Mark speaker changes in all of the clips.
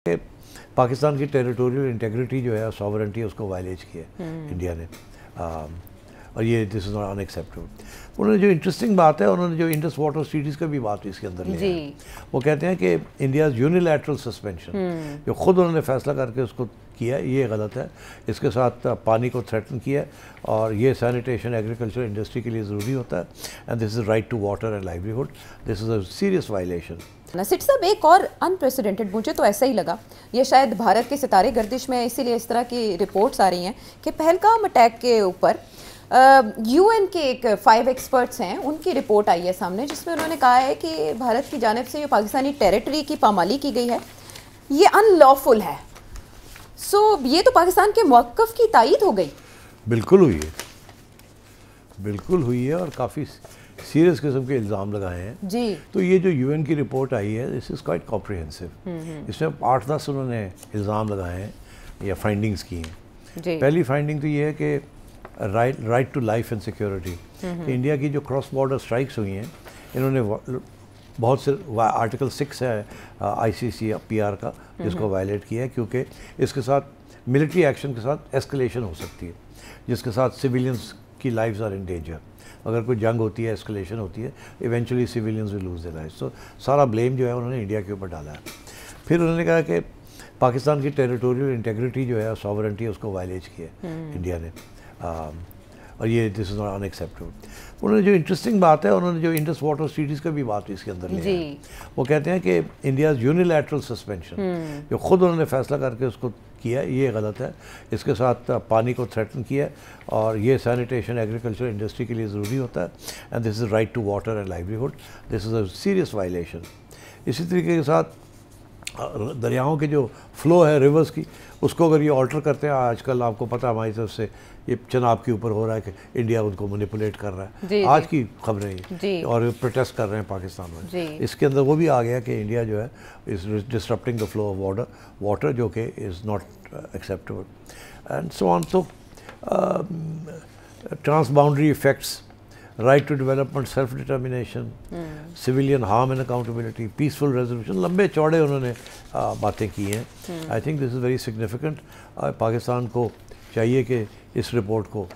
Speaker 1: कि पाकिस्तान की territorial integrity जो है, सॉवरेंटी, उसको वायलेट किया इंडिया ने। और ये दिस इज़ नॉट अनएक्सेप्टेबल। उन्होंने जो इंटरेस्टिंग बात है, उन्होंने जो इंडस वाटर ट्रीटीज़ का भी बात इसके अंदर लिया है। वो कहते हैं कि इंडियाज़ यूनिलैटरल सस्पेंशन, जो खुद उन्होंने फैसला करके उसको किया, ये गलत है। इसके साथ पानी को थ्रेटन किया, और ये सैनिटेशन एग्रीकल्चर इंडस्ट्री के लिए ज़रूरी होता है। And this is right to water and livelihood. This is a serious violation.
Speaker 2: Naseer साहब, एक और अनप्रेसिडेंटेड, मुझे तो ऐसा ही लगा, ये शायद भारत के सितारे गर्दिश में इसीलिए इस तरह की रिपोर्ट्स आ रही हैं कि पहलगाम अटैक के ऊपर यूएन के एक 5 एक्सपर्ट्स हैं, उनकी रिपोर्ट आई है सामने, जिसमें उन्होंने कहा है कि भारत की जानिब से जो पाकिस्तानी टेरिटरी की पामाली की गई है, ये अनलॉफुल है। ये तो पाकिस्तान के मौक़िफ़ की तायीद हो गई।
Speaker 1: बिल्कुल हुई है, बिल्कुल हुई है, और काफ़ी सीरियस किस्म के इल्ज़ाम लगाए हैं जी। तो ये जो यूएन की रिपोर्ट आई है, दिस इज़ क्वाइट कॉम्प्रिहेंसिव। इसमें 8-10 उन्होंने इल्ज़ाम लगाए हैं या फाइंडिंग्स की हैं। पहली फाइंडिंग तो ये है कि right to life and security. India की जो क्रॉस बॉर्डर स्ट्राइक्स हुई हैं, इन्होंने बहुत से आर्टिकल 6 है ICC PR का, जिसको वायलेट किया है, क्योंकि इसके साथ मिलिट्री एक्शन के साथ एस्केलेशन हो सकती है, जिसके साथ सिविलियंस की लाइव्स आर इन डेंजर। अगर कोई जंग होती है, एस्केलेशन होती है, eventually civilians will lose their lives. तो सारा ब्लेम जो है उन्होंने इंडिया के ऊपर डाला है। फिर उन्होंने कहा कि पाकिस्तान की टेरिटोरियल इंटेग्रिटी जो है, सॉवरेंटी, उसको वायलेट किया इंडिया ने। और ये दिस इज़ नॉट अनएक्सेप्टेबल। उन्होंने जो इंटरेस्टिंग बात है, उन्होंने जो इंडस वाटर ट्रीटीज़ का भी बात इसके अंदर लिया है। वो कहते हैं कि इंडियाज़ यूनिलैटरल सस्पेंशन, जो खुद उन्होंने फैसला करके उसको किया, ये गलत है। इसके साथ पानी को थ्रेटन किया, और ये सैनिटेशन एग्रीकल्चर इंडस्ट्री के लिए ज़रूरी होता है। And this is right to water and livelihood. This is a serious violation. इसी तरीके के साथ दरियाओं के जो फ्लो है रिवर्स की, उसको अगर ये ऑल्टर करते हैं, आजकल आपको पता है हमारी तरफ से ये चनाब के ऊपर हो रहा है कि इंडिया उनको मैनिपुलेट कर रहा है। आज की खबरें ये, और प्रोटेस्ट कर रहे हैं पाकिस्तान में। इसके अंदर वो भी आ गया कि इंडिया जो है is disrupting the flow of water, जो कि is not acceptable and so on. तो transboundary effects, right to development, self determination, civilian harm and accountability, peaceful resolution, लंबे चौड़े उन्होंने बातें की हैं। I think this is very significant. Pakistan को चाहिए कि इस रिपोर्ट को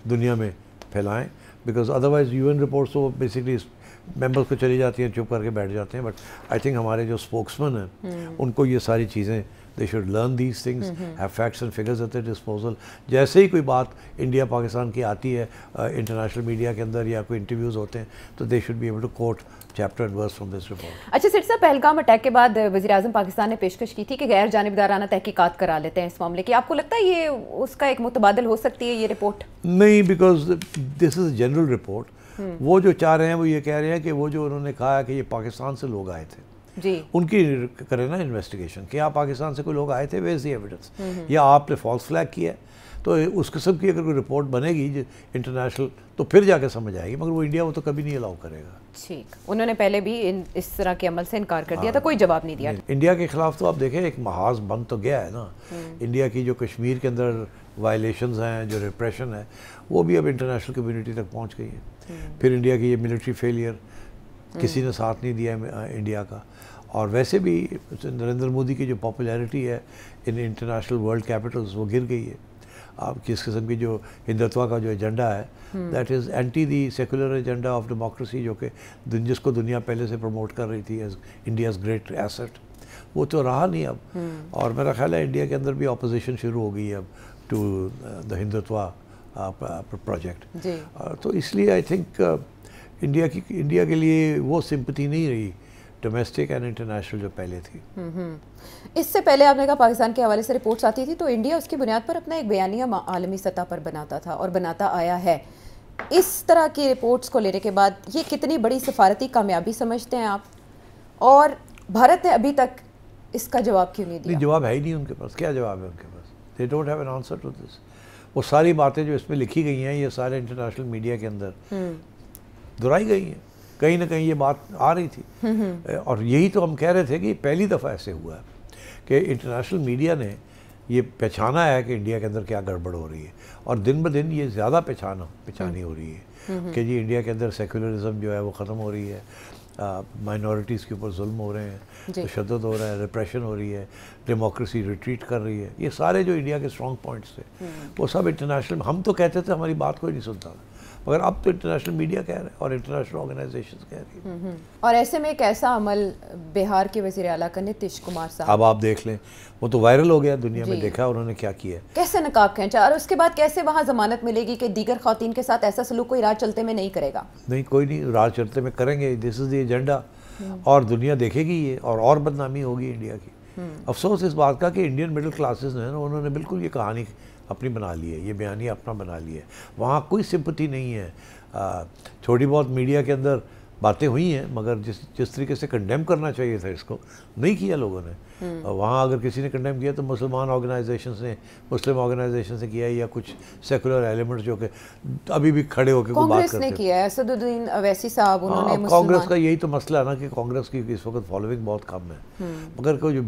Speaker 1: दुनिया में फैलाएं, बिकॉज अदरवाइज यूएन रिपोर्ट्स तो बेसिकली मेंबर्स को चली जाती हैं, चुप करके बैठ जाते हैं। बट आई थिंक हमारे जो स्पोक्समैन हैं, उनको ये सारी चीज़ें, they should learn these things, have facts and figures eight there disposal. जैसे ही कोई बात इंडिया पाकिस्तान की आती है इंटरनेशनल मीडिया के अंदर या कोई इंटरव्यूज़ होते हैं, तो they should be able to quote chapter and verse from this report.
Speaker 2: अच्छा सिर साहब, पहलगाम अटैक के बाद वज़ीर-ए-आज़म पाकिस्तान ने पेशकश की थी कि गैर जानिबदाराना तहकीकात करा लेते हैं इस मामले की। आपको लगता है ये उसका एक मुतबादल हो सकती है ये रिपोर्ट?
Speaker 1: नहीं, because this is general report. वो जो चाह रहे हैं, वो ये कह रहे हैं कि वो जो उन्होंने कहा है कि ये पाकिस्तान से लोग आए थे जी, उनकी करें ना इन्वेस्टिगेशन, क्या पाकिस्तान से कोई लोग आए थे, वेयर इज द एविडेंस, या आपने फॉल्स फ्लैग किया। तो उस किस्म की अगर कोई रिपोर्ट बनेगी इंटरनेशनल, तो फिर जाके समझ आएगी। मगर वो इंडिया वो तो कभी नहीं अलाउ करेगा।
Speaker 2: ठीक, उन्होंने पहले भी इस तरह के अमल से इनकार कर दिया था, कोई जवाब नहीं दिया।
Speaker 1: इंडिया के खिलाफ तो आप देखें एक महाज बन तो गया है ना। इंडिया की जो कश्मीर के अंदर वायलेशंस हैं, जो रिप्रेशन है, वो भी अब इंटरनेशनल कम्युनिटी तक पहुँच गई है। फिर इंडिया की ये मिलिट्री फेलियर, किसी ने साथ नहीं दिया इंडिया का। और वैसे भी नरेंद्र मोदी की जो पॉपुलैरिटी है इन इंटरनेशनल वर्ल्ड कैपिटल्स, वो गिर गई है। आप किस किस्म की जो हिंदुत्व का जो एजेंडा है, that is anti the secular agenda of democracy, जो कि जिसको दुनिया पहले से प्रमोट कर रही थी एज इंडियाज़ ग्रेट एसेट, वो तो रहा नहीं अब। और मेरा ख्याल है इंडिया के अंदर भी अपोजिशन शुरू हो गई है अब टू द हिंदुत्व प्रोजेक्ट। तो इसलिए आई थिंक इंडिया के लिए वो सिंपैथी नहीं रही डोमेस्टिक एंड इंटरनेशनल जो पहले थी।
Speaker 2: इससे पहले आपने कहा पाकिस्तान के हवाले से रिपोर्ट्स आती थी, तो इंडिया उसकी बुनियाद पर अपना एक बयानिया आलमी सतह पर बनाता था और बनाता आया है। इस तरह की रिपोर्ट्स को लेने के बाद ये कितनी बड़ी सफारती कामयाबी समझते हैं आप, और भारत ने अभी तक इसका जवाब क्यों नहीं दिया?
Speaker 1: जवाब है ही नहीं उनके पास। क्या जवाब है उनके पास? They don't have an answer to this. वो सारी बातें जो इसमें लिखी गई हैं, ये सारे इंटरनेशनल मीडिया के अंदर दोहराई गई हैं। कहीं ना कहीं ये बात आ रही थी, और यही तो हम कह रहे थे कि पहली दफ़ा ऐसे हुआ है कि इंटरनेशनल मीडिया ने ये पहचाना है कि इंडिया के अंदर क्या गड़बड़ हो रही है, और दिन ब दिन ये ज़्यादा पहचानी हो रही है कि जी इंडिया के अंदर सेकुलरिज्म जो है वो ख़त्म हो रही है, माइनॉरिटीज़ के ऊपर जुल्म हो रहे हैं, तशद्दुद हो रहा है, रिप्रेशन हो रही है, डेमोक्रेसी रिट्रीट कर रही है, ये सारे जो इंडिया के स्ट्रॉन्ग पॉइंट्स थे वो सब इंटरनेशनल, हम तो कहते थे हमारी बात कोई नहीं सुनता था, मगर अब तो इंटरनेशनल मीडिया कह रहे हैं और इंटरनेशनल ऑर्गेनाइजेशंस कह रही हैं।
Speaker 2: और ऐसे में एक ऐसा अमल बिहार के वज़ीर आला का नीतीश कुमार साहब,
Speaker 1: अब आप देख लें, वो तो वायरल हो गया, दुनिया में देखा उन्होंने क्या किया,
Speaker 2: कैसे नकाब खींचा, और उसके बाद कैसे वहाँ जमानत मिलेगी कि दीगर खवातीन के साथ ऐसा सलूक कोई राज चलते में नहीं करेगा।
Speaker 1: नहीं, कोई नहीं, राज चलते में करेंगे, दिस इज़ द एजेंडा, और दुनिया देखेगी ये, और बदनामी होगी इंडिया की। अफसोस इस बात का कि इंडियन मिडिल क्लासेस ने उन्होंने बिल्कुल ये कहानी अपनी बना ली है, ये बयानिया अपना बना ली है, वहाँ कोई सिंपैथी नहीं है। थोड़ी बहुत मीडिया के अंदर बातें हुई हैं, मगर जिस तरीके से कंडेम करना चाहिए था इसको नहीं किया लोगों ने। वहाँ अगर किसी ने कंडेम किया तो मुसलमान ऑर्गेनाइजेशन ने, मुस्लिम ऑर्गेनाइजेशन से किया है, या कुछ सेकुलर एलिमेंट्स जो कि अभी भी खड़े होकर कोई बात करते हैं।
Speaker 2: किया है असदुद्दीन अवैसी साहब, उन्होंने
Speaker 1: कांग्रेस का यही तो मसला है ना कि कांग्रेस की इस वक्त फॉलोइंग बहुत कम है, मगर कोई जो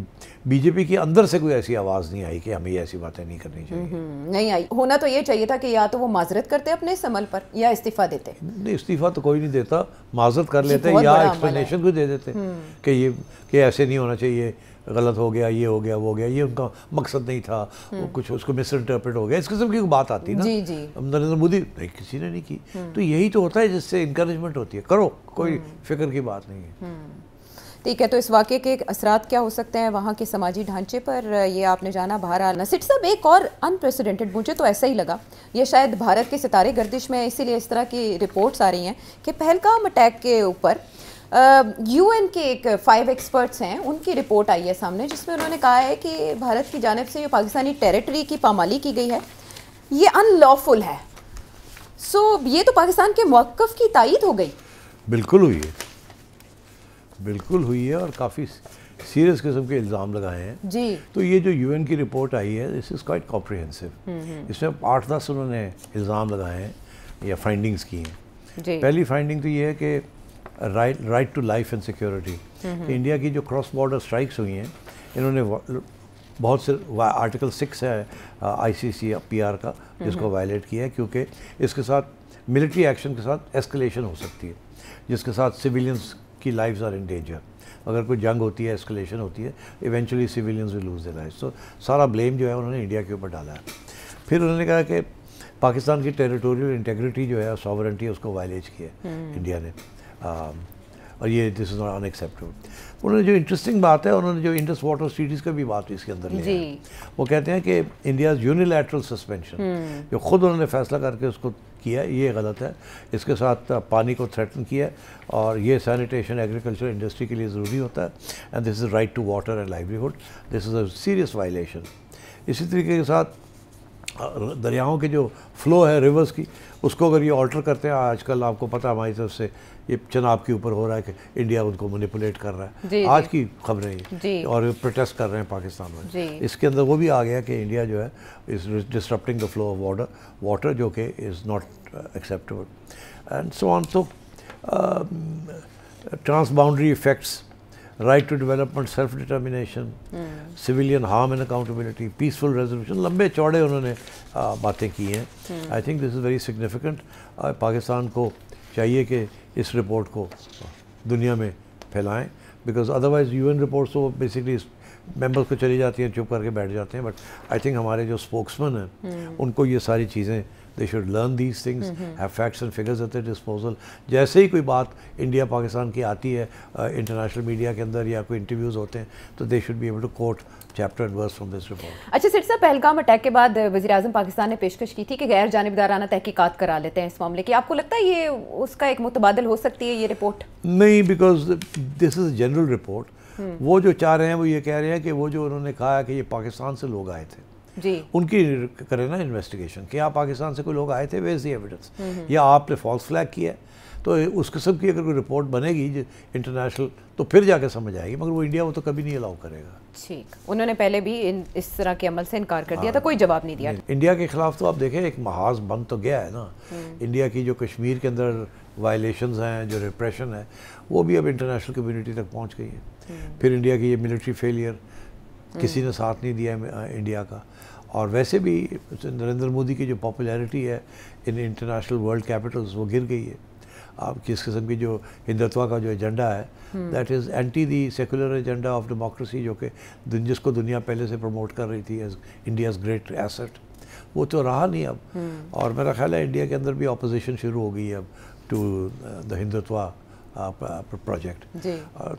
Speaker 1: बीजेपी के अंदर से कोई ऐसी आवाज़ नहीं आई कि हमें ऐसी बातें नहीं करनी चाहिए।
Speaker 2: नहीं आई, होना तो ये चाहिए था कि या तो वो माजरत करते अपने इस अमल पर या इस्तीफा देते।
Speaker 1: नहीं, इस्तीफा तो कोई नहीं देता, माजरत कर लेते या एक्सप्लेनेशन को दे देते कि ऐसे नहीं होना चाहिए, गलत हो गया, ये हो गया, वो हो गया, ये उनका मकसद नहीं था, वो कुछ उसको मिस इंटरप्रेट हो गया, इस किस्म की बात आती ना। नरेंद्र मोदी नहीं, किसी ने नहीं की, तो यही तो होता है जिससे इंकरेजमेंट होती है, करो, कोई फिक्र की बात नहीं है।
Speaker 2: ठीक है, तो इस वाक़े के असरात क्या हो सकते हैं वहाँ के समाजी ढांचे पर, ये आपने जाना। बहरहाल सिट साहब, एक और अनप्रेसिडेंटेड, मुझे तो ऐसा ही लगा, ये शायद भारत के सितारे गर्दिश में इसीलिए इस तरह की रिपोर्ट्स आ रही हैं कि पहलगाम अटैक के ऊपर UN के एक 5 एक्सपर्ट्स हैं, उनकी रिपोर्ट आई है सामने, जिसमें उन्होंने कहा है कि भारत की जानिब से जो पाकिस्तानी टेरिटरी की पामाली की गई है ये अनलॉफुल है। सो ये तो पाकिस्तान के मौक़िफ़ की तायीद हो गई।
Speaker 1: बिल्कुल हुई है, बिल्कुल हुई है, और काफ़ी सीरियस किस्म के इल्ज़ाम लगाए हैं जी। तो ये जो UN की रिपोर्ट आई है, दिस इज़ क्वाइट कॉम्प्रिहेंसिव, इसमें 8-10 उन्होंने इल्ज़ाम लगाए हैं या फाइंडिंग्स की हैं। पहली फाइंडिंग तो ये है कि right to life and security, India की जो क्रॉस बॉर्डर स्ट्राइक्स हुई हैं, इन्होंने बहुत से आर्टिकल 6 है ICCPR का, जिसको वायलेट किया है, क्योंकि इसके साथ मिलिट्री एक्शन के साथ एस्केलेशन हो सकती है, जिसके साथ सिविलियंस की लाइव्स आर इन डेंजर। अगर कोई जंग होती है, एस्केलेशन होती है, eventually civilians will lose their lives. तो सारा ब्लेम जो है उन्होंने इंडिया के ऊपर डाला है। फिर उन्होंने कहा कि पाकिस्तान की टेरिटोरियल इंटेग्रिटी जो है, सॉवरेंटी, उसको वायलेट किया इंडिया ने, और ये दिस इज़ नॉट अनएक्सेप्टेबल। उन्होंने जो इंटरेस्टिंग बात है, उन्होंने जो इंडस वाटर ट्रीटीज़ का भी बात इसके अंदर लिया है, वो कहते हैं कि इंडियाज़ यूनिलैटरल सस्पेंशन, जो खुद उन्होंने फैसला करके उसको किया, ये गलत है, इसके साथ पानी को थ्रेटन किया, और ये सैनिटेशन एग्रीकल्चर इंडस्ट्री के लिए ज़रूरी होता है, and this is right to water and livelihood, this is a serious violation. इसी तरीके के साथ दरियाओं के जो फ्लो है रिवर्स की, उसको अगर ये ऑल्टर करते हैं, आजकल आपको पता है हमारी तरफ से ये चनाब के ऊपर हो रहा है कि इंडिया उनको मैनिपुलेट कर रहा है, आज की खबरें ये, और प्रोटेस्ट कर रहे हैं पाकिस्तान में। इसके अंदर वो भी आ गया कि इंडिया जो है is disrupting the flow of water, जो कि is not acceptable and so on. तो transboundary effects, right to development, self determination, civilian harm and accountability, peaceful resolution, लंबे चौड़े उन्होंने बातें की हैं। I think this is very significant. Pakistan को चाहिए कि इस रिपोर्ट को दुनिया में फैलाएं, बिकॉज अदरवाइज UN रिपोर्ट्स तो बेसिकली मेंबर्स को चली जाती हैं, चुप करके बैठ जाते हैं, बट आई थिंक हमारे जो स्पोक्समैन हैं उनको ये सारी चीज़ें, they should learn these things, have facts and figures at their disposal। जैसे ही कोई बात इंडिया पाकिस्तान की आती है इंटरनेशनल मीडिया के अंदर या कोई इंटरव्यूज़ होते हैं, तो they should be able to quote chapter and verse from this report।
Speaker 2: अच्छा सिट साहब, पहलगाम अटैक के बाद वज़ीर-ए-आज़म पाकिस्तान ने पेशकश की थी कि गैर जानिबदाराना तहकीकात करा लेते हैं इस मामले की, आपको लगता है ये उसका एक मुतबादल हो सकती है ये रिपोर्ट?
Speaker 1: नहीं, because this is general report. वो जो चाह रहे हैं वो ये कह रहे हैं कि वो जो उन्होंने कहा है कि ये पाकिस्तान से लोग आए थे
Speaker 2: जी, उनकी
Speaker 1: करें ना इन्वेस्टिगेशन कि आप पाकिस्तान से कोई लोग आए थे, वेयर इज द एविडेंस, या आपने फॉल्स फ्लैग किया, तो उस किस्म की अगर कोई रिपोर्ट बनेगी इंटरनेशनल, तो फिर जाके समझ आएगी, मगर वो इंडिया वो तो कभी नहीं अलाउ करेगा।
Speaker 2: ठीक, उन्होंने पहले भी इस तरह के अमल से इनकार कर दिया था, कोई जवाब नहीं दिया।
Speaker 1: इंडिया के खिलाफ तो आप देखें एक महाज बन तो गया है ना, इंडिया की जो कश्मीर के अंदर वायलेशंस हैं, जो रिप्रेशन है, वो भी अब इंटरनेशनल कम्युनिटी तक पहुँच गई है। फिर इंडिया की ये मिलिट्री फेलियर, किसी ने साथ नहीं दिया इंडिया का, और वैसे भी नरेंद्र मोदी की जो पॉपुलैरिटी है इन इंटरनेशनल वर्ल्ड कैपिटल्स वो गिर गई है। आप किस किस्म की जो हिंदुत्व का जो एजेंडा है, that is anti the secular agenda of democracy, जो कि जिसको दुनिया पहले से प्रमोट कर रही थी एज इंडियाज़ ग्रेट एसेट, वो तो रहा नहीं अब। और मेरा ख्याल है इंडिया के अंदर भी अपोजिशन शुरू हो गई है अब टू द हिंदुत्व प्रोजेक्ट।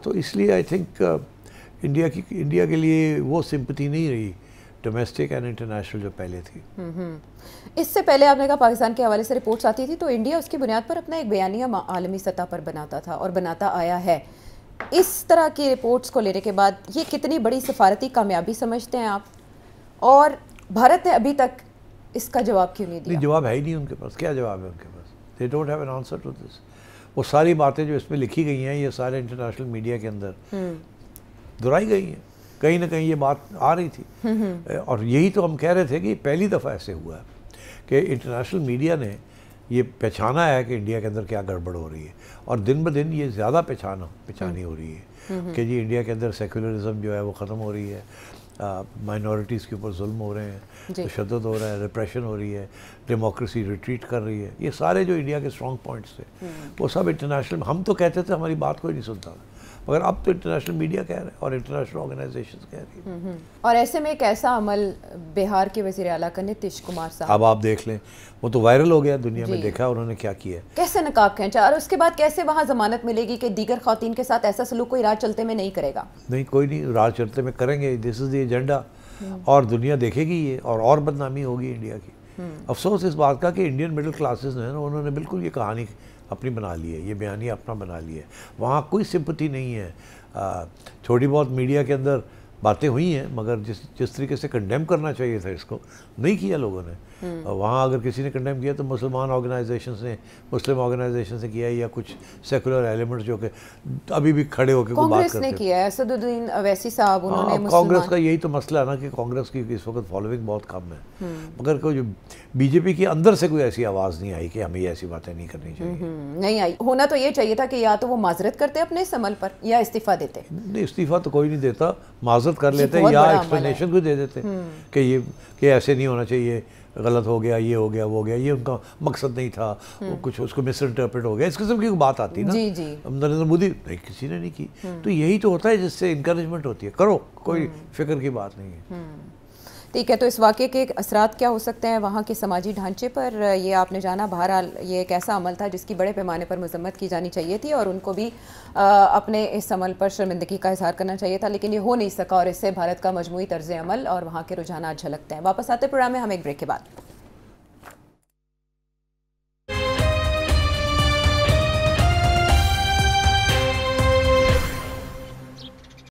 Speaker 1: तो इसलिए आई थिंक इंडिया के लिए वो सिंपैथी नहीं रही डोमेस्टिक एंड इंटरनेशनल जो पहले थी।
Speaker 2: इससे पहले आपने कहा पाकिस्तान के हवाले से रिपोर्ट्स आती थी तो इंडिया उसकी बुनियाद पर अपना एक बयानिया आलमी सतह पर बनाता था और बनाता आया है। इस तरह की रिपोर्ट्स को लेने के बाद ये कितनी बड़ी सफारती कामयाबी समझते हैं आप, और भारत ने अभी तक इसका जवाब क्यों नहीं दिया?
Speaker 1: जवाब है ही नहीं उनके पास। क्या जवाब है उनके पास? They don't have an answer to this. वो सारी बातें जो इसमें लिखी गई हैं, ये सारे इंटरनेशनल मीडिया के अंदर दोहराई गई हैं, कहीं ना कहीं ये बात आ रही थी। और यही तो हम कह रहे थे कि पहली दफ़ा ऐसे हुआ है कि इंटरनेशनल मीडिया ने ये पहचाना है कि इंडिया के अंदर क्या गड़बड़ हो रही है, और दिन ब दिन ये ज़्यादा पहचानी हो रही है कि जी इंडिया के अंदर सेकुलरिज्म जो है वो ख़त्म हो रही है, माइनॉरिटीज़ के ऊपर जुल्म हो रहे हैं, तशद्दुद हो रहा है, रिप्रेशन हो रही है, डेमोक्रेसी रिट्रीट कर रही है। ये सारे जो इंडिया के स्ट्रॉन्ग पॉइंट्स थे वो सब इंटरनेशनल, हम तो कहते थे हमारी बात कोई नहीं सुनता था, मगर अब तो इंटरनेशनल मीडिया कह रहे हैं और इंटरनेशनल ऑर्गेनाइजेशंस कह रही हैं।
Speaker 2: और ऐसे में एक ऐसा अमल बिहार के वज़ीर आला का नीतीश कुमार साहब,
Speaker 1: अब आप देख लें, वो तो वायरल हो गया, दुनिया में देखा उन्होंने क्या किया,
Speaker 2: कैसे नकाब खींचा, और उसके बाद कैसे वहाँ जमानत मिलेगी कि दीगर खवातीन के साथ ऐसा सलूक कोई राज चलते में नहीं करेगा?
Speaker 1: नहीं, कोई नहीं, राज चलते में करेंगे, दिस इज़ द एजेंडा, और दुनिया देखेगी ये, और बदनामी होगी इंडिया की। अफसोस इस बात का कि इंडियन मिडिल क्लासेस ने उन्होंने बिल्कुल ये कहानी अपनी बना ली है, ये बयानी अपना बना ली है। वहाँ कोई सिंपैथी नहीं है। थोड़ी बहुत मीडिया के अंदर बातें हुई हैं, मगर जिस तरीके से कंडेम करना चाहिए था इसको नहीं किया लोगों ने। वहाँ अगर किसी ने कंडेम किया तो मुसलमान ऑर्गेनाइजेशन ने, मुस्लिम ऑर्गेनाइजेशन से किया, या कुछ सेकुलर एलिमेंट्स जो कि अभी भी खड़े होकर बात करते हैं।
Speaker 2: कांग्रेस ने किया है, असदुद्दीन अवैसी साहब, उन्होंने
Speaker 1: कांग्रेस का यही तो मसला है ना कि कांग्रेस की इस वक्त फॉलोइंग बहुत कम है, मगर कोई जो बीजेपी के अंदर से कोई ऐसी आवाज़ नहीं आई कि हमें ऐसी बातें नहीं करनी चाहिए।
Speaker 2: नहीं आई। होना तो ये चाहिए था कि या तो वो माजरत करते अपने इस अमल पर या इस्तीफा देते।
Speaker 1: नहीं, इस्तीफा तो कोई नहीं देता, माजरत कर लेते या एक्सप्लेनेशन को दे देते कि ऐसे नहीं होना चाहिए, गलत हो गया, ये हो गया, वो हो गया, ये उनका मकसद नहीं था, वो कुछ उसको मिस इंटरप्रेट हो गया, इस किस्म की बात आती ना। नरेंद्र मोदी नहीं, किसी ने नहीं की। तो यही तो होता है जिससे इंकरेजमेंट होती है, करो, कोई फिक्र की बात नहीं है।
Speaker 2: ठीक है, तो इस वाक़े के असरात क्या हो सकते हैं वहाँ के समाजी ढांचे पर, ये आपने जाना। बहरहाल ये एक ऐसा अमल था जिसकी बड़े पैमाने पर मजम्मत की जानी चाहिए थी, और उनको भी अपने इस अमल पर शर्मिंदगी का इजहार करना चाहिए था, लेकिन ये हो नहीं सका, और इससे भारत का मजमूई तर्ज अमल और वहाँ के रुझानात झलकते हैं। वापस आते प्रोग्राम में हम एक ब्रेक के बाद।